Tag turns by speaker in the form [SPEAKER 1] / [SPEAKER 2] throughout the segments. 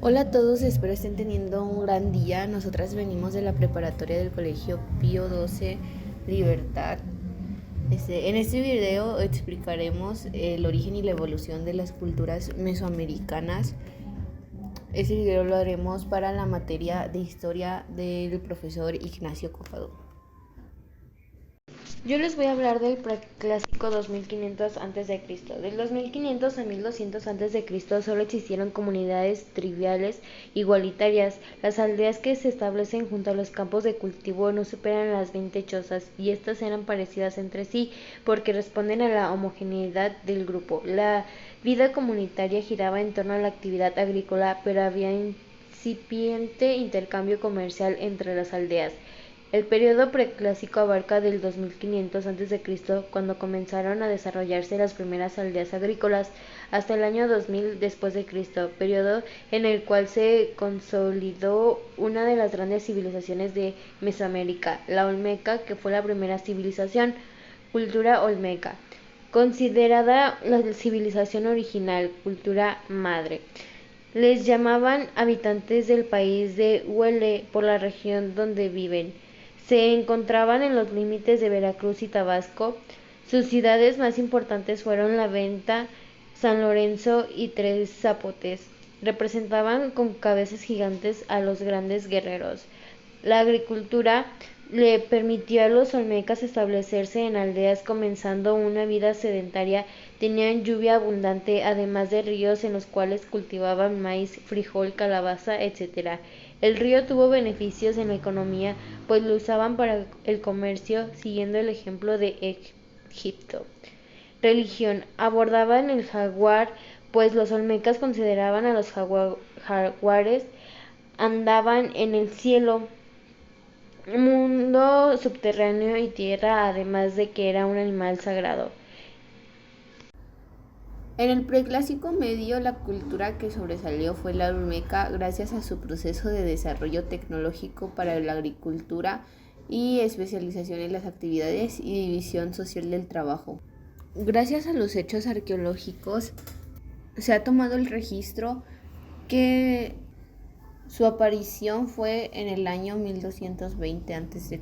[SPEAKER 1] Hola a todos, espero estén teniendo un gran día. Nosotras venimos de la preparatoria del Colegio Pío XII Libertad. En este video explicaremos el origen y la evolución de las culturas mesoamericanas. Este video lo haremos para la materia de historia del profesor Ignacio Cofado.
[SPEAKER 2] Yo les voy a hablar del preclásico 2500 a.C. Del 2500 a 1200 a.C. solo existieron comunidades triviales igualitarias. Las aldeas que se establecen junto a los campos de cultivo no superan las 20 chozas, y estas eran parecidas entre sí porque responden a la homogeneidad del grupo. La vida comunitaria giraba en torno a la actividad agrícola, pero había incipiente intercambio comercial entre las aldeas. El período preclásico abarca del 2500 a.C., cuando comenzaron a desarrollarse las primeras aldeas agrícolas, hasta el año 2000 después de Cristo, periodo en el cual se consolidó una de las grandes civilizaciones de Mesoamérica, la Olmeca, que fue la primera civilización. Cultura olmeca, considerada la civilización original, cultura madre. Les llamaban habitantes del país de Huele por la región donde viven. Se encontraban en los límites de Veracruz y Tabasco. Sus ciudades más importantes fueron La Venta, San Lorenzo y Tres Zapotes. Representaban con cabezas gigantes a los grandes guerreros. La agricultura le permitió a los olmecas establecerse en aldeas, comenzando una vida sedentaria. Tenían lluvia abundante, además de ríos en los cuales cultivaban maíz, frijol, calabaza, etc. El río tuvo beneficios en la economía, pues lo usaban para el comercio, siguiendo el ejemplo de Egipto. Religión. Abordaban el jaguar, pues los olmecas consideraban a los jaguares andaban en el cielo, mundo subterráneo y tierra, además de que era un animal sagrado.
[SPEAKER 1] En el preclásico medio, la cultura que sobresalió fue la olmeca gracias a su proceso de desarrollo tecnológico para la agricultura y especialización en las actividades y división social del trabajo. Gracias a los hechos arqueológicos, se ha tomado el registro que su aparición fue en el año 1220 a.C.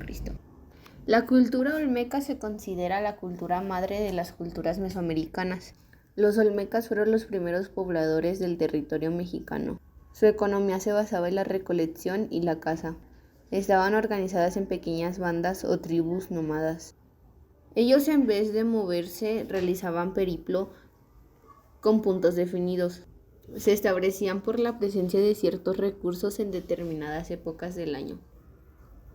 [SPEAKER 1] La cultura olmeca se considera la cultura madre de las culturas mesoamericanas. Los olmecas fueron los primeros pobladores del territorio mexicano. Su economía se basaba en la recolección y la caza. Estaban organizadas en pequeñas bandas o tribus nómadas. Ellos, en vez de moverse, realizaban periplo con puntos definidos. Se establecían por la presencia de ciertos recursos en determinadas épocas del año.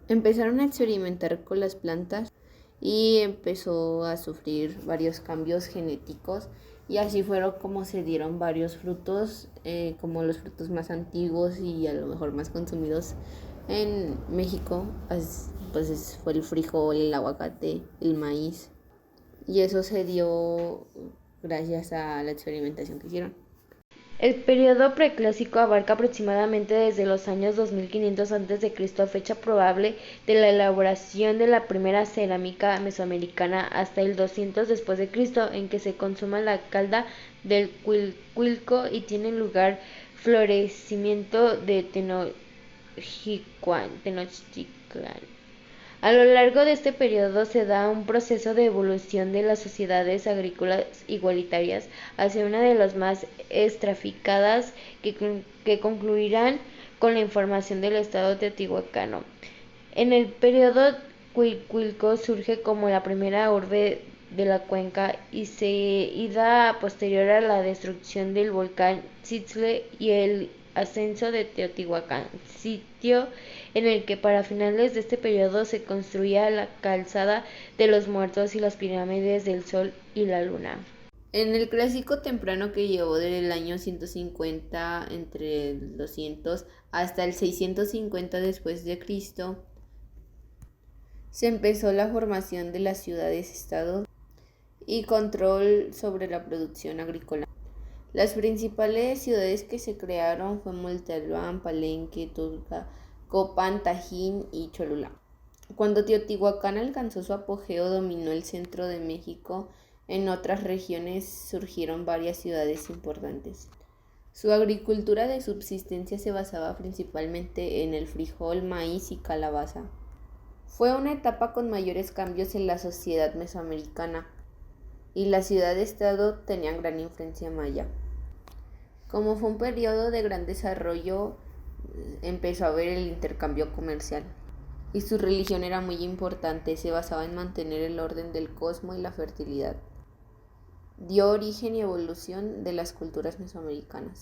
[SPEAKER 1] Empezaron a experimentar con las plantas y empezó a sufrir varios cambios genéticos, y así fueron como se dieron varios frutos, como los frutos más antiguos y a lo mejor más consumidos en México, pues fue el frijol, el aguacate, el maíz, y eso se dio gracias a la experimentación que hicieron.
[SPEAKER 2] El período preclásico abarca aproximadamente desde los años 2500 a.C., fecha probable de la elaboración de la primera cerámica mesoamericana, hasta el 200 después de Cristo, en que se consuma la calda del Cuilco y tiene lugar florecimiento de Tenochtitlan. A lo largo de este periodo se da un proceso de evolución de las sociedades agrícolas igualitarias hacia una de las más estratificadas, que concluirán con la formación del Estado teotihuacano. En el periodo Cuilco surge como la primera urbe de la cuenca, y da posterior a la destrucción del volcán Xitzle y el ascenso de Teotihuacán, sitio en el que para finales de este periodo se construía la calzada de los muertos y las pirámides del Sol y la Luna.
[SPEAKER 1] En el clásico temprano, que llevó del año 150 entre el 200 hasta el 650 después de Cristo, se empezó la formación de las ciudades-estado y control sobre la producción agrícola. Las principales ciudades que se crearon fue Montalbán, Palenque, Tulca, Copán, Tajín y Cholula. Cuando Teotihuacán alcanzó su apogeo, dominó el centro de México. En otras regiones surgieron varias ciudades importantes. Su agricultura de subsistencia se basaba principalmente en el frijol, maíz y calabaza. Fue una etapa con mayores cambios en la sociedad mesoamericana y la ciudad-estado tenían gran influencia maya. Como fue un periodo de gran desarrollo, empezó a haber el intercambio comercial. Y su religión era muy importante, se basaba en mantener el orden del cosmos y la fertilidad. Dio origen y evolución de las culturas mesoamericanas.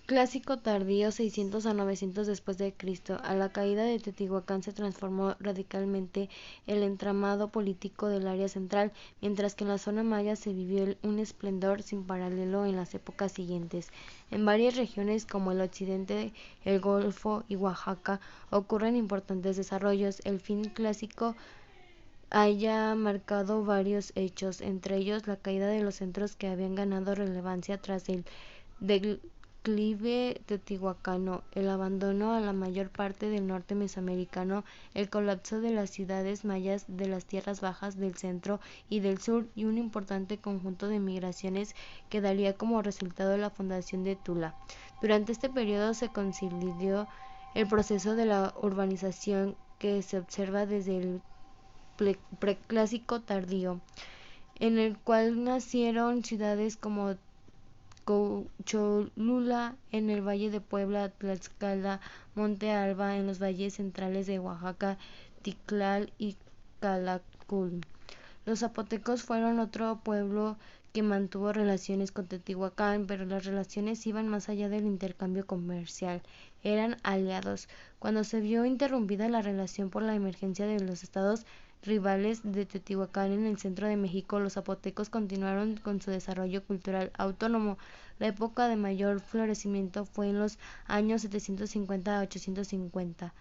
[SPEAKER 2] Clásico tardío 600 a 900 después de Cristo. A la caída de Teotihuacán se transformó radicalmente el entramado político del área central, mientras que en la zona maya se vivió un esplendor sin paralelo en las épocas siguientes. En varias regiones como el occidente, el Golfo y Oaxaca ocurren importantes desarrollos. El fin clásico haya marcado varios hechos, entre ellos la caída de los centros que habían ganado relevancia tras el declive teotihuacano, el abandono a la mayor parte del norte mesoamericano, el colapso de las ciudades mayas de las tierras bajas del centro y del sur y un importante conjunto de migraciones que daría como resultado la fundación de Tula. Durante este periodo se consolidó el proceso de la urbanización que se observa desde el preclásico tardío, en el cual nacieron ciudades como Cholula en el Valle de Puebla, Tlaxcala, Monte Alba en los valles centrales de Oaxaca, Tikal y Calakmul. Los zapotecos fueron otro pueblo que mantuvo relaciones con Teotihuacán, pero las relaciones iban más allá del intercambio comercial. Eran aliados. Cuando se vio interrumpida la relación por la emergencia de los estados rivales de Teotihuacán en el centro de México, los zapotecos continuaron con su desarrollo cultural autónomo. La época de mayor florecimiento fue en los años 750 a 850.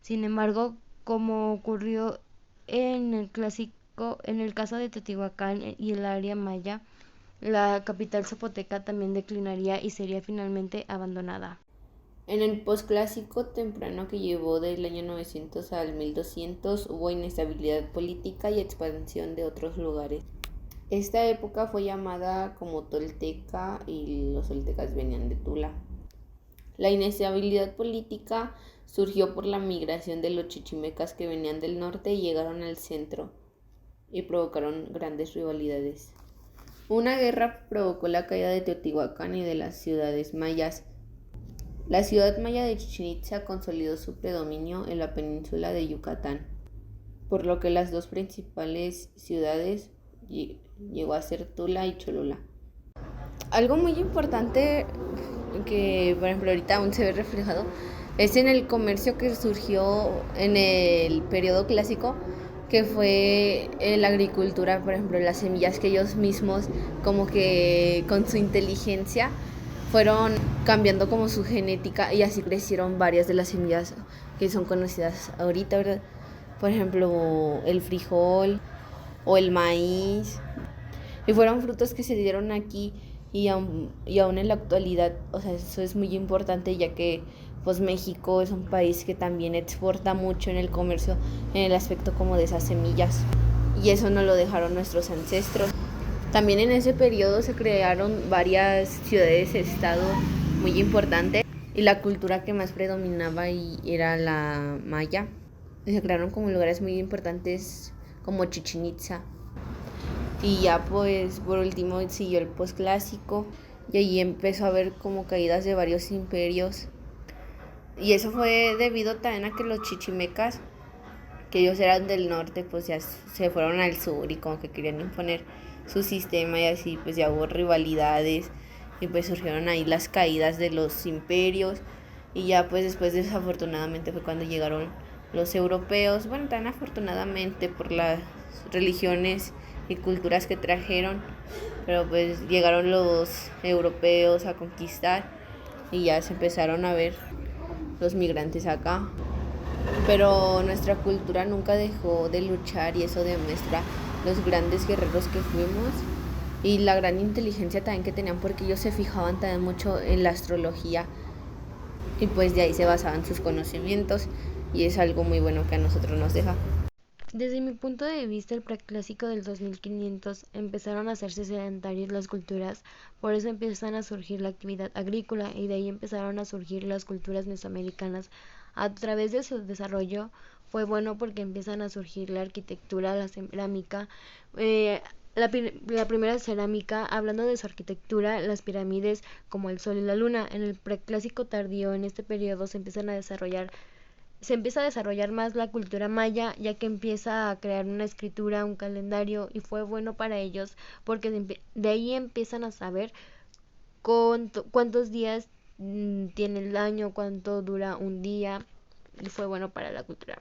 [SPEAKER 2] Sin embargo, como ocurrió en el caso de Teotihuacán y el área maya, la capital zapoteca también declinaría y sería finalmente abandonada.
[SPEAKER 1] En el posclásico temprano que llevó del año 900 al 1200 hubo inestabilidad política y expansión de otros lugares. Esta época fue llamada como Tolteca y los toltecas venían de Tula. La inestabilidad política surgió por la migración de los chichimecas que venían del norte y llegaron al centro y provocaron grandes rivalidades. Una guerra provocó la caída de Teotihuacán y de las ciudades mayas. La ciudad maya de Chichén Itzá consolidó su predominio en la península de Yucatán, por lo que las dos principales ciudades llegó a ser Tula y Cholula. Algo muy importante que, por ejemplo, ahorita aún se ve reflejado es en el comercio que surgió en el periodo clásico, que fue la agricultura, por ejemplo, las semillas que ellos mismos como que con su inteligencia fueron cambiando como su genética y así crecieron varias de las semillas que son conocidas ahorita, ¿verdad? Por ejemplo, el frijol o el maíz. Y fueron frutos que se dieron aquí y aún en la actualidad, o sea, eso es muy importante ya que pues México es un país que también exporta mucho en el comercio, en el aspecto como de esas semillas. Y eso no lo dejaron nuestros ancestros. También en ese periodo se crearon varias ciudades-estado muy importantes y la cultura que más predominaba era la maya. Y se crearon como lugares muy importantes como Chichén Itzá. Y ya pues por último siguió el posclásico y ahí empezó a haber como caídas de varios imperios. Y eso fue debido también a que los chichimecas, que ellos eran del norte, pues ya se fueron al sur y como que querían imponer su sistema y así pues ya hubo rivalidades y pues surgieron ahí las caídas de los imperios y ya pues después desafortunadamente fue cuando llegaron los europeos, bueno, tan afortunadamente por las religiones y culturas que trajeron, pero pues llegaron los europeos a conquistar y ya se empezaron a ver los migrantes acá. Pero nuestra cultura nunca dejó de luchar y eso demuestra los grandes guerreros que fuimos y la gran inteligencia también que tenían porque ellos se fijaban también mucho en la astrología y pues de ahí se basaban sus conocimientos y es algo muy bueno que a nosotros nos deja.
[SPEAKER 2] Desde mi punto de vista, el preclásico del 2500 empezaron a hacerse sedentarias las culturas, por eso empiezan a surgir la actividad agrícola y de ahí empezaron a surgir las culturas mesoamericanas. A través de su desarrollo fue bueno porque empiezan a surgir la arquitectura, la cerámica, eh, la primera cerámica, hablando de su arquitectura, las pirámides como el Sol y la Luna. En el preclásico tardío, en este periodo, se empieza a desarrollar más la cultura maya, ya que empieza a crear una escritura, un calendario, y fue bueno para ellos porque de ahí empiezan a saber cuántos días tiene el año, cuánto dura un día, y fue bueno para la cultura.